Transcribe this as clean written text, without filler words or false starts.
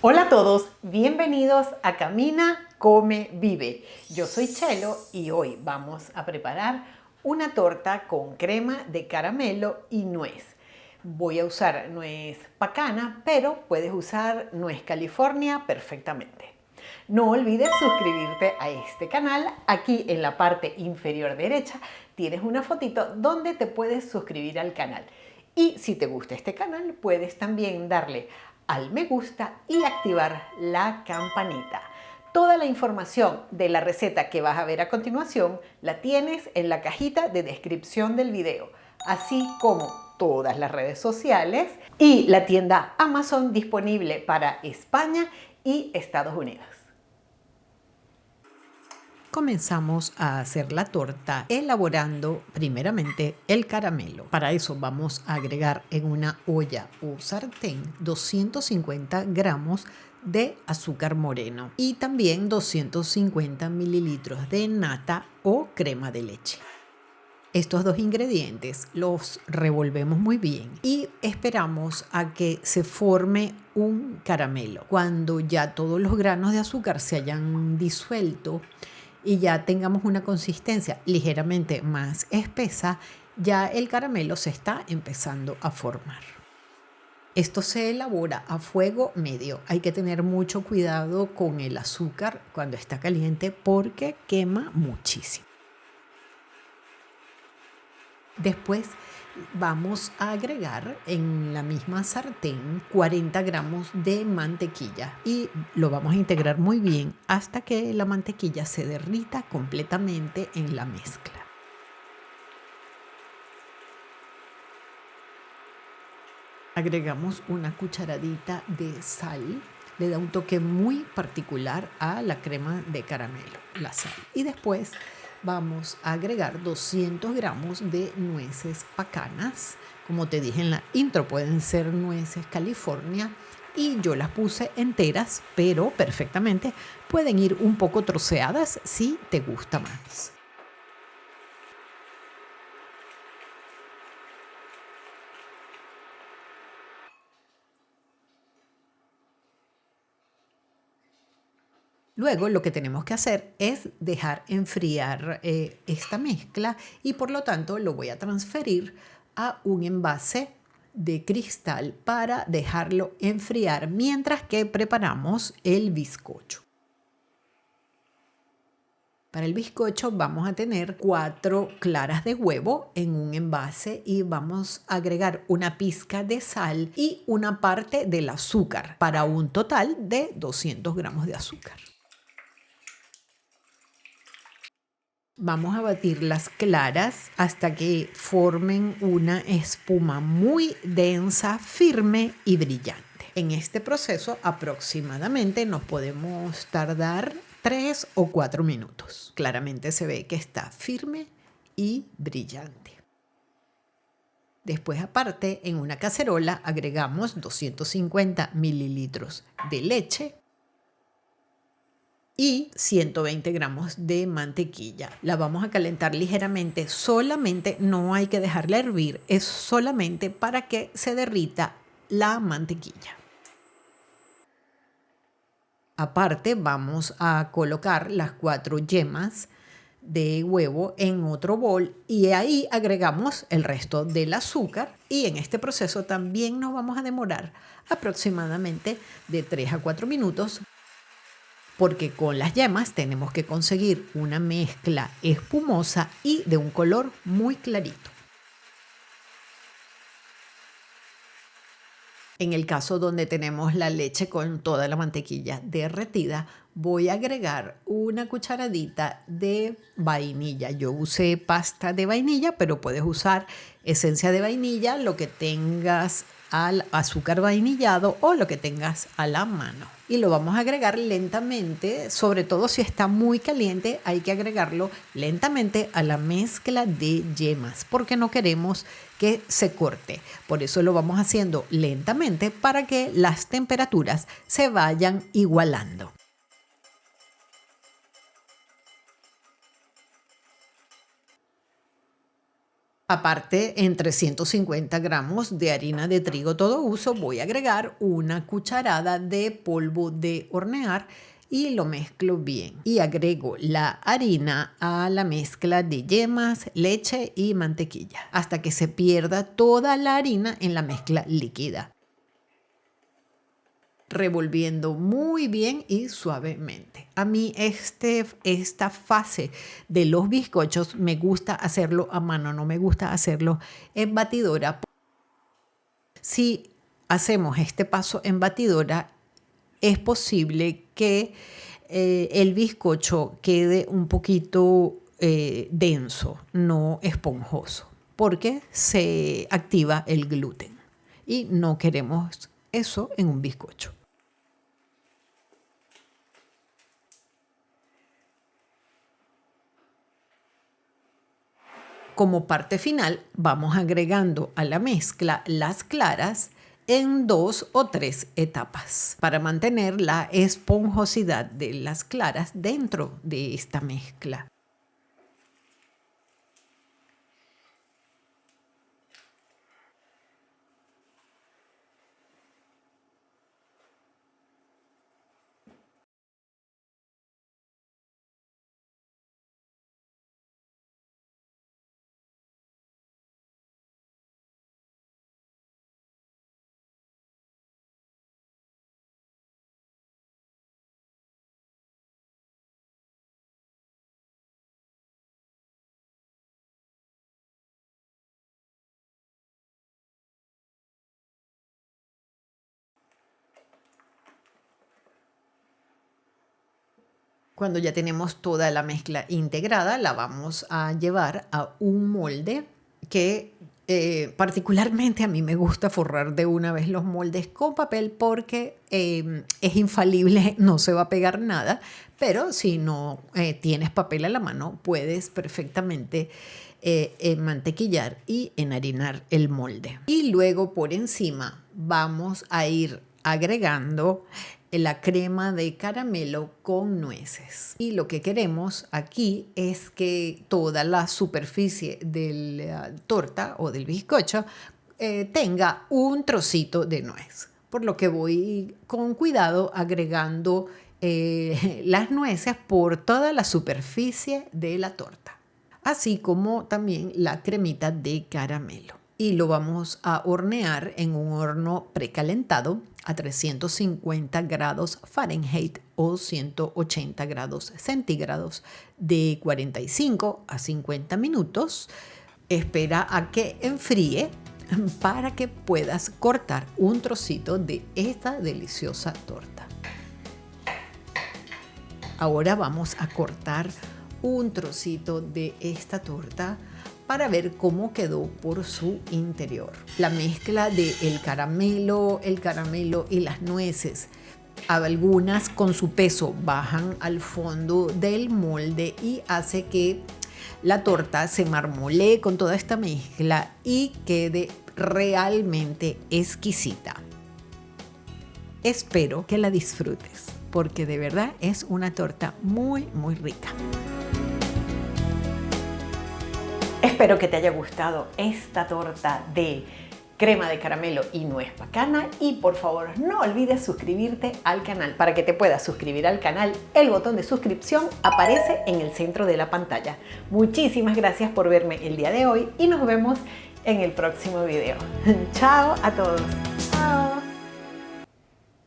Hola a todos, bienvenidos a Camina, Come, Vive. Yo soy Chelo y hoy vamos a preparar una torta con crema de caramelo y nuez. Voy a usar nuez pacana, pero puedes usar nuez California perfectamente. No olvides suscribirte a este canal. Aquí en la parte inferior derecha tienes una fotito donde te puedes suscribir al canal. Y si te gusta este canal, puedes también darle al me gusta y activar la campanita. Toda la información de la receta que vas a ver a continuación la tienes en la cajita de descripción del video, así como todas las redes sociales y la tienda Amazon disponible para España y Estados Unidos. Comenzamos a hacer la torta elaborando primeramente el caramelo. Para eso vamos a agregar en una olla o sartén 250 gramos de azúcar moreno y también 250 mililitros de nata o crema de leche. Estos dos ingredientes los revolvemos muy bien y esperamos a que se forme un caramelo. Cuando ya todos los granos de azúcar se hayan disuelto y ya tengamos una consistencia ligeramente más espesa, ya el caramelo se está empezando a formar. Esto se elabora a fuego medio. Hay que tener mucho cuidado con el azúcar cuando está caliente porque quema muchísimo. Después vamos a agregar en la misma sartén 40 gramos de mantequilla y lo vamos a integrar muy bien hasta que la mantequilla se derrita completamente en la mezcla. Agregamos una cucharadita de sal, le da un toque muy particular a la crema de caramelo, la sal. Y después vamos a agregar 200 gramos de nueces pacanas. Como te dije en la intro, pueden ser nueces California y yo las puse enteras, pero perfectamente pueden ir un poco troceadas si te gusta más. Luego lo que tenemos que hacer es dejar enfriar esta mezcla y por lo tanto lo voy a transferir a un envase de cristal para dejarlo enfriar mientras que preparamos el bizcocho. Para el bizcocho vamos a tener 4 claras de huevo en un envase y vamos a agregar una pizca de sal y una parte del azúcar para un total de 200 gramos de azúcar. Vamos a batir las claras hasta que formen una espuma muy densa, firme y brillante. En este proceso aproximadamente nos podemos tardar 3 o 4 minutos. Claramente se ve que está firme y brillante. Después aparte, en una cacerola agregamos 250 mililitros de leche y 120 gramos de mantequilla. La vamos a calentar ligeramente, solamente no hay que dejarla hervir, es solamente para que se derrita la mantequilla. Aparte vamos a colocar las 4 yemas de huevo en otro bol y ahí agregamos el resto del azúcar y en este proceso también nos vamos a demorar aproximadamente de 3 a 4 minutos porque con las yemas tenemos que conseguir una mezcla espumosa y de un color muy clarito. En el caso donde tenemos la leche con toda la mantequilla derretida, voy a agregar una cucharadita de vainilla. Yo usé pasta de vainilla, pero puedes usar esencia de vainilla, lo que tengas al azúcar vainillado o lo que tengas a la mano. Y lo vamos a agregar lentamente, sobre todo si está muy caliente, hay que agregarlo lentamente a la mezcla de yemas, porque no queremos que se corte. Por eso lo vamos haciendo lentamente para que las temperaturas se vayan igualando. Aparte, en 350 gramos de harina de trigo todo uso voy a agregar una cucharada de polvo de hornear y lo mezclo bien. Y agrego la harina a la mezcla de yemas, leche y mantequilla hasta que se pierda toda la harina en la mezcla líquida, revolviendo muy bien y suavemente. A mí esta fase de los bizcochos me gusta hacerlo a mano, no me gusta hacerlo en batidora. Si hacemos este paso en batidora, es posible que el bizcocho quede un poquito denso, no esponjoso, porque se activa el gluten y no queremos eso en un bizcocho. Como parte final, vamos agregando a la mezcla las claras en 2 o 3 etapas para mantener la esponjosidad de las claras dentro de esta mezcla. Cuando ya tenemos toda la mezcla integrada, la vamos a llevar a un molde que particularmente a mí me gusta forrar de una vez los moldes con papel porque es infalible, no se va a pegar nada, pero si no tienes papel a la mano, puedes perfectamente mantequillar y enharinar el molde. Y luego por encima vamos a ir agregando la crema de caramelo con nueces. Y lo que queremos aquí es que toda la superficie de la torta o del bizcocho tenga un trocito de nuez. Por lo que voy con cuidado agregando las nueces por toda la superficie de la torta, así como también la cremita de caramelo. Y lo vamos a hornear en un horno precalentado a 350 grados Fahrenheit o 180 grados centígrados de 45 a 50 minutos. Espera a que enfríe para que puedas cortar un trocito de esta deliciosa torta. Ahora vamos a cortar un trocito de esta torta para ver cómo quedó por su interior. La mezcla del caramelo y las nueces, algunas con su peso bajan al fondo del molde y hace que la torta se marmolee con toda esta mezcla y quede realmente exquisita. Espero que la disfrutes porque de verdad es una torta muy, muy rica. Espero que te haya gustado esta torta de crema de caramelo y nuez pacana y por favor no olvides suscribirte al canal. Para que te puedas suscribir al canal, el botón de suscripción aparece en el centro de la pantalla. Muchísimas gracias por verme el día de hoy y nos vemos en el próximo video. Chao a todos.